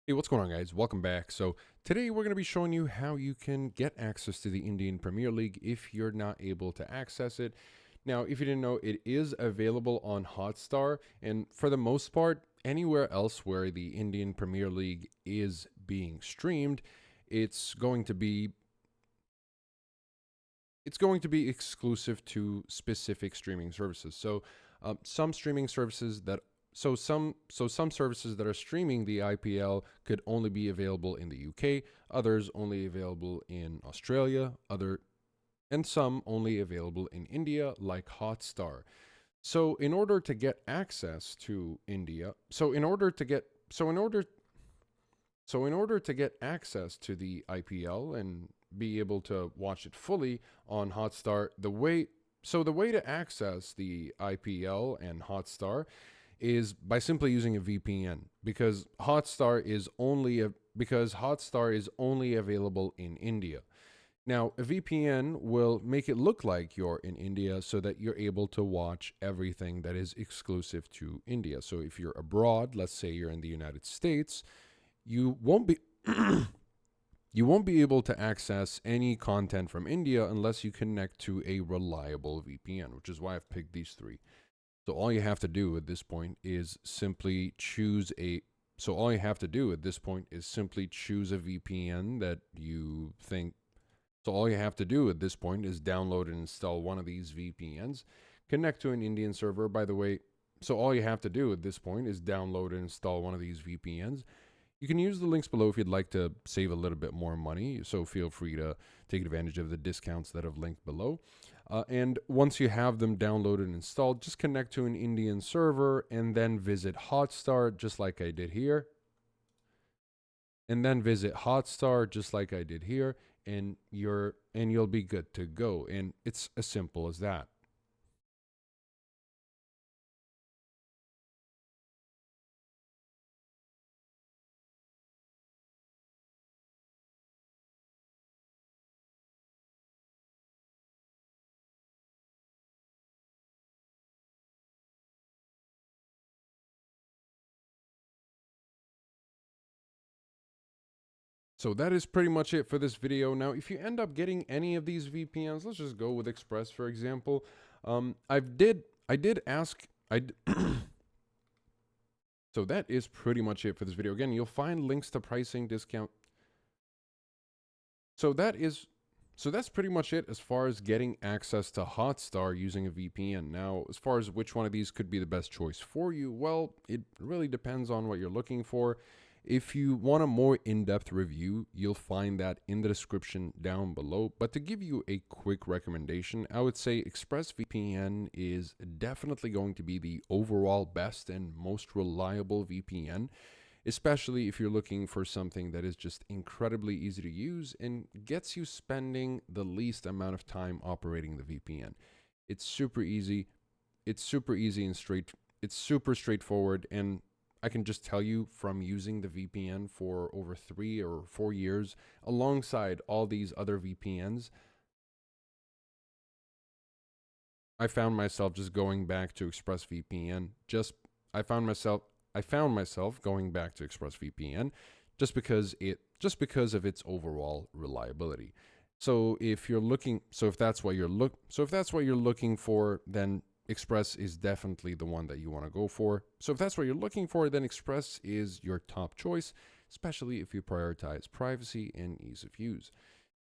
Hey, what's going on, guys? Welcome back. So, today we're going to be showing you how you can get access to the Indian Premier League if you're not able to access it. Now, if you didn't know, it is available on Hotstar, and for the most part, anywhere else where the Indian Premier League is being streamed, it's going to be it's going to be exclusive to specific streaming services. Some streaming services that some services that are streaming the IPL could only be available in the UK, others only available in Australia, and some only available in India, like Hotstar. So in order to get access to India, so in order to get so in order so in order to get access to the IPL and be able to watch it fully on Hotstar, the way to access the IPL and Hotstar is by simply using a VPN because Hotstar is only available in India. Now, a VPN will make it look like you're in India so that you're able to watch everything that is exclusive to India. So if you're abroad, let's say you're in the United States, you won't be you won't be able to access any content from India unless you connect to a reliable VPN, which is why I've picked these three. So all you have to do at this point is simply choose a so all you have to do at this point is simply choose a VPN that you think so all you have to do at this point is download and install one of these VPNs, connect to an Indian server. By the way, so all you have to do at this point is download and install one of these VPNs. You can use the links below if you'd like to save a little bit more money, so feel free to take advantage of the discounts that I've linked below. And once you have them downloaded and installed, just connect to an Indian server and then visit Hotstar just like I did here. And then visit Hotstar just like I did here, and you'll be good to go. And it's as simple as that. So that is pretty much it for this video. Now, if you end up getting any of these VPNs, let's just go with Express, for example. I did ask, so that is pretty much it for this video. Again, you'll find links to pricing, discount. So that is, so that's pretty much it as far as getting access to Hotstar using a VPN. Now, as far as which one of these could be the best choice for you, well, it really depends on what you're looking for. If you want a more in-depth review, you'll find that in the description down below. But to give you a quick recommendation, I would say ExpressVPN is definitely going to be the overall best and most reliable VPN, especially if you're looking for something that is just incredibly easy to use and gets you spending the least amount of time operating the VPN. It's super easy. It's super easy and straight. It's super straightforward, and I can just tell you from using the VPN for over 3 or 4 years, alongside all these other VPNs, I found myself just going back to ExpressVPN. I found myself I found myself going back to ExpressVPN just because of its overall reliability. So if that's what you're looking for, then Express is definitely the one that you want to go for. So if that's what you're looking for, then Express is your top choice, especially if you prioritize privacy and ease of use.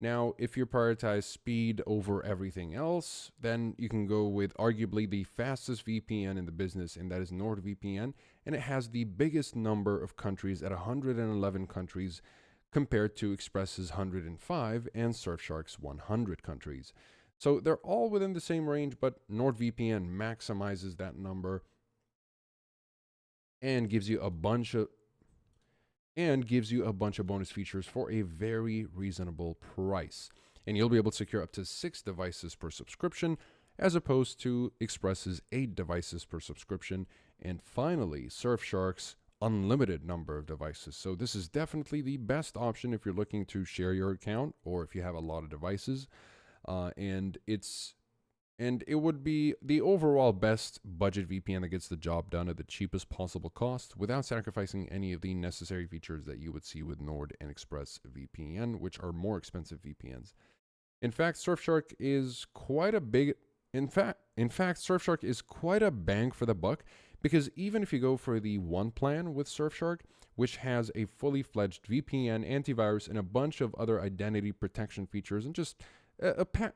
Now, if you prioritize speed over everything else, then you can go with arguably the fastest VPN in the business, and that is NordVPN. And it has the biggest number of countries at 111 countries compared to Express's 105 and Surfshark's 100 countries. So they're all within the same range, but NordVPN maximizes that number and gives you a bunch of bonus features for a very reasonable price. And you'll be able to secure up to 6 devices per subscription, as opposed to Express's 8 devices per subscription. And finally, Surfshark's unlimited number of devices. So this is definitely the best option if you're looking to share your account or if you have a lot of devices. And it's And it would be the overall best budget VPN that gets the job done at the cheapest possible cost without sacrificing any of the necessary features that you would see with Nord and Express VPN, which are more expensive VPNs. In fact, Surfshark is quite a big in fact, Surfshark is quite a bang for the buck, because even if you go for the one plan with Surfshark, which has a fully fledged VPN, antivirus, and a bunch of other identity protection features, and just a, a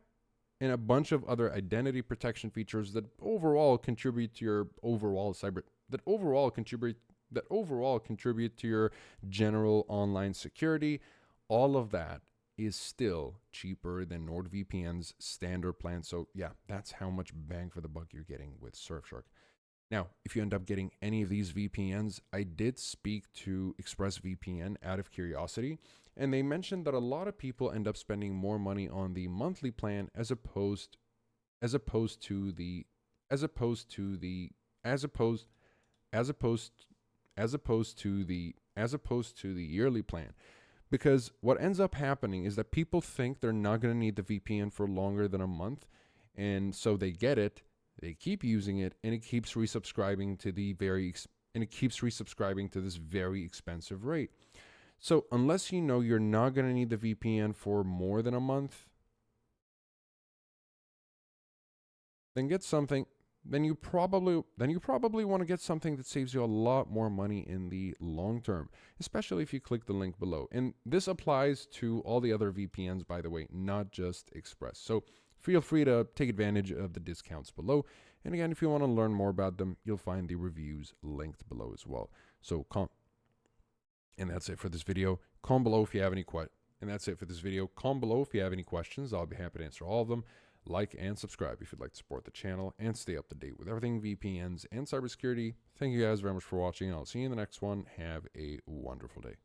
and a bunch of other identity protection features that overall contribute to your overall cyber that overall contribute to your general online security, all of that is still cheaper than NordVPN's standard plan. So yeah, that's how much bang for the buck you're getting with Surfshark. Now, if you end up getting any of these VPNs, I did speak to ExpressVPN out of curiosity, and they mentioned that a lot of people end up spending more money on the monthly plan as opposed to the as opposed to the as opposed as opposed as opposed to the yearly plan. Because what ends up happening is that people think they're not going to need the VPN for longer than a month, and so they get it, they keep using it, and it keeps resubscribing to this very expensive rate. So unless you know you're not going to need the VPN for more than a month, then get something then you probably want to get something that saves you a lot more money in the long term, especially if you click the link below. And this applies to all the other VPNs, by the way, not just Express. So feel free to take advantage of the discounts below. And again, if you want to learn more about them, you'll find the reviews linked below as well. So and that's it for this video. Comment below if you have any questions. I'll be happy to answer all of them. Like and subscribe if you'd like to support the channel and stay up to date with everything VPNs and cybersecurity. Thank you guys very much for watching. I'll see you in the next one. Have a wonderful day.